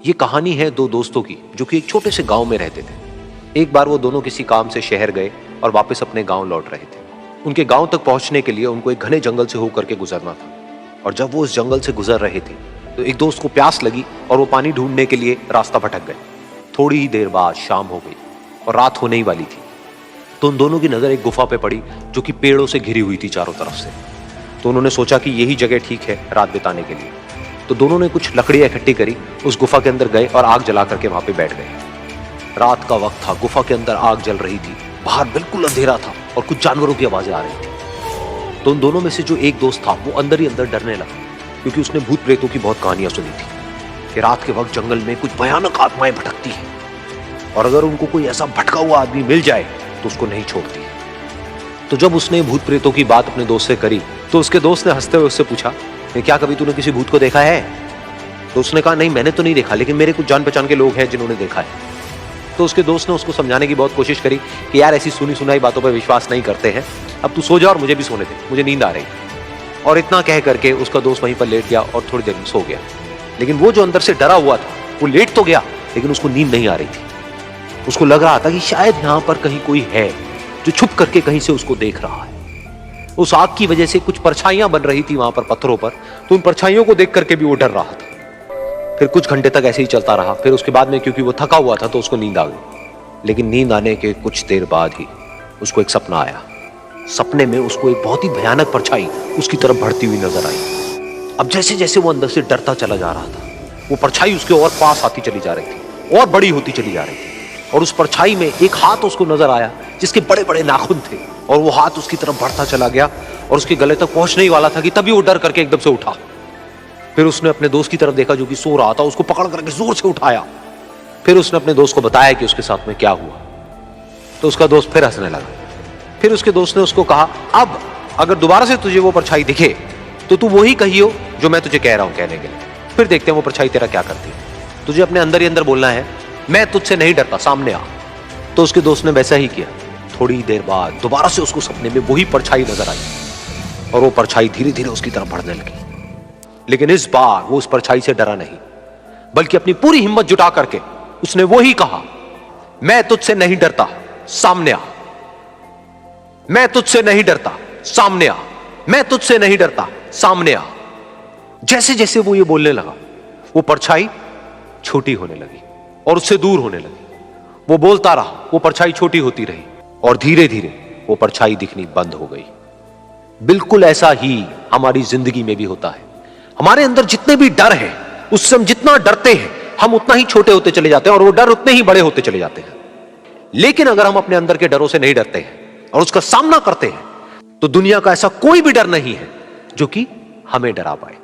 ये कहानी है दो दोस्तों की जो कि एक छोटे से गांव में रहते थे। एक बार वो दोनों किसी काम से शहर गए और वापस अपने गांव लौट रहे थे। उनके गांव तक पहुंचने के लिए उनको एक घने जंगल से होकर के गुजरना था और जब वो उस जंगल से गुजर रहे थे तो एक दोस्त को प्यास लगी और वो पानी ढूंढने के लिए रास्ता भटक गए। थोड़ी ही देर बाद शाम हो गई और रात होने ही वाली थी। तो उन दोनों की नजर एक गुफा पे पड़ी जो कि पेड़ों से घिरी हुई थी चारों तरफ से। तो उन्होंने सोचा कि यही जगह ठीक है रात बिताने के लिए। तो दोनों ने कुछ लकड़ियां इकट्ठी करी, उस गुफा के अंदर गए और आग जला करके वहां पे बैठ गए। रात का वक्त था, गुफा के अंदर आग जल रही थी, बाहर बिल्कुल अंधेरा था और कुछ जानवरों की आवाजें आ रही थी। तो उन दोनों में से जो एक दोस्त था वो अंदर ही अंदर डरने लगा, क्योंकि उसने भूत प्रेतों की बहुत कहानियां सुनी थी कि रात के वक्त जंगल में कुछ भयानक आत्माएं भटकती हैं और अगर उनको कोई ऐसा भटका हुआ आदमी मिल जाए तो उसको नहीं छोड़ती। तो जब उसने भूत प्रेतों की बात अपने दोस्त से करी तो उसके दोस्त ने हंसते हुए उससे पूछा, क्या कभी तूने किसी भूत को देखा है? तो उसने कहा, नहीं मैंने तो नहीं देखा, लेकिन मेरे कुछ जान पहचान के लोग हैं जिन्होंने देखा है। तो उसके दोस्त ने उसको समझाने की बहुत कोशिश करी कि यार ऐसी सुनी सुनाई बातों पर विश्वास नहीं करते हैं, अब तू सो जा और मुझे भी सोने दे, मुझे नींद आ रही। और इतना कह करके उसका दोस्त वहीं पर लेट गया और थोड़ी देर में सो गया। लेकिन वो जो अंदर से डरा हुआ था वो लेट तो गया लेकिन उसको नींद नहीं आ रही थी। उसको लग रहा था कि शायद यहां पर कहीं कोई है जो छुप करके कहीं से उसको देख रहा है। उस आग की वजह से कुछ परछाइयां बन रही थी वहां पर पत्थरों पर, तो उन परछाइयों को देख करके भी वो डर रहा था। फिर कुछ घंटे तक ऐसे ही चलता रहा। फिर उसके बाद में क्योंकि वो थका हुआ था तो उसको नींद आ गई। लेकिन नींद आने के कुछ देर बाद ही उसको एक सपना आया। सपने में उसको एक बहुत ही भयानक परछाई उसकी तरफ बढ़ती हुई नजर आई। अब जैसे जैसे वो अंदर से डरता चला जा रहा था, वो परछाई उसके और पास आती चली जा रही थी और बड़ी होती चली जा रही थी। और उस परछाई में एक हाथ उसको नजर आया जिसके बड़े बड़े नाखून थे और वो हाथ उसकी तरफ बढ़ता चला गया और उसके गले तक पहुंचने ही वाला था कि तभी वो डर करके एकदम से उठा। फिर उसने अपने दोस्त की तरफ देखा जो कि सो रहा था, उसको पकड़ करके जोर से उठाया। फिर उसने अपने दोस्त को बताया कि उसके साथ में क्या हुआ। तो उसका दोस्त फिर हंसने लगा। फिर उसके दोस्त ने उसको कहा, अब अगर दोबारा से तुझे वो परछाई दिखे तो तू वही कहियो जो मैं तुझे कह रहा हूं कहने के लिए, फिर देखते हैं वो परछाई तेरा क्या करती है। तुझे अपने अंदर ही अंदर बोलना है, मैं तुझसे नहीं डरता, सामने आ। तो उसके दोस्त ने वैसा ही किया। थोड़ी देर बाद दोबारा से उसको सपने में वही परछाई नजर आई और वो परछाई धीरे धीरे उसकी तरफ बढ़ने लगी। लेकिन इस बार वो उस परछाई से डरा नहीं, बल्कि अपनी पूरी हिम्मत जुटा करके उसने वही कहा, मैं तुझसे नहीं डरता, सामने आ। मैं तुझसे नहीं डरता, सामने आ। मैं तुझसे नहीं डरता, सामने आ। जैसे जैसे वो ये बोलने लगा वो परछाई छोटी होने लगी और उससे दूर होने लगी। वो बोलता रहा, वो परछाई छोटी होती रही और धीरे धीरे वो परछाई दिखनी बंद हो गई। बिल्कुल ऐसा ही हमारी जिंदगी में भी होता है। हमारे अंदर जितने भी डर है, उससे हम जितना डरते हैं हम उतना ही छोटे होते चले जाते हैं और वो डर उतने ही बड़े होते चले जाते हैं। लेकिन अगर हम अपने अंदर के डरों से नहीं डरते हैं और उसका सामना करते हैं तो दुनिया का ऐसा कोई भी डर नहीं है जो कि हमें डरा पाए।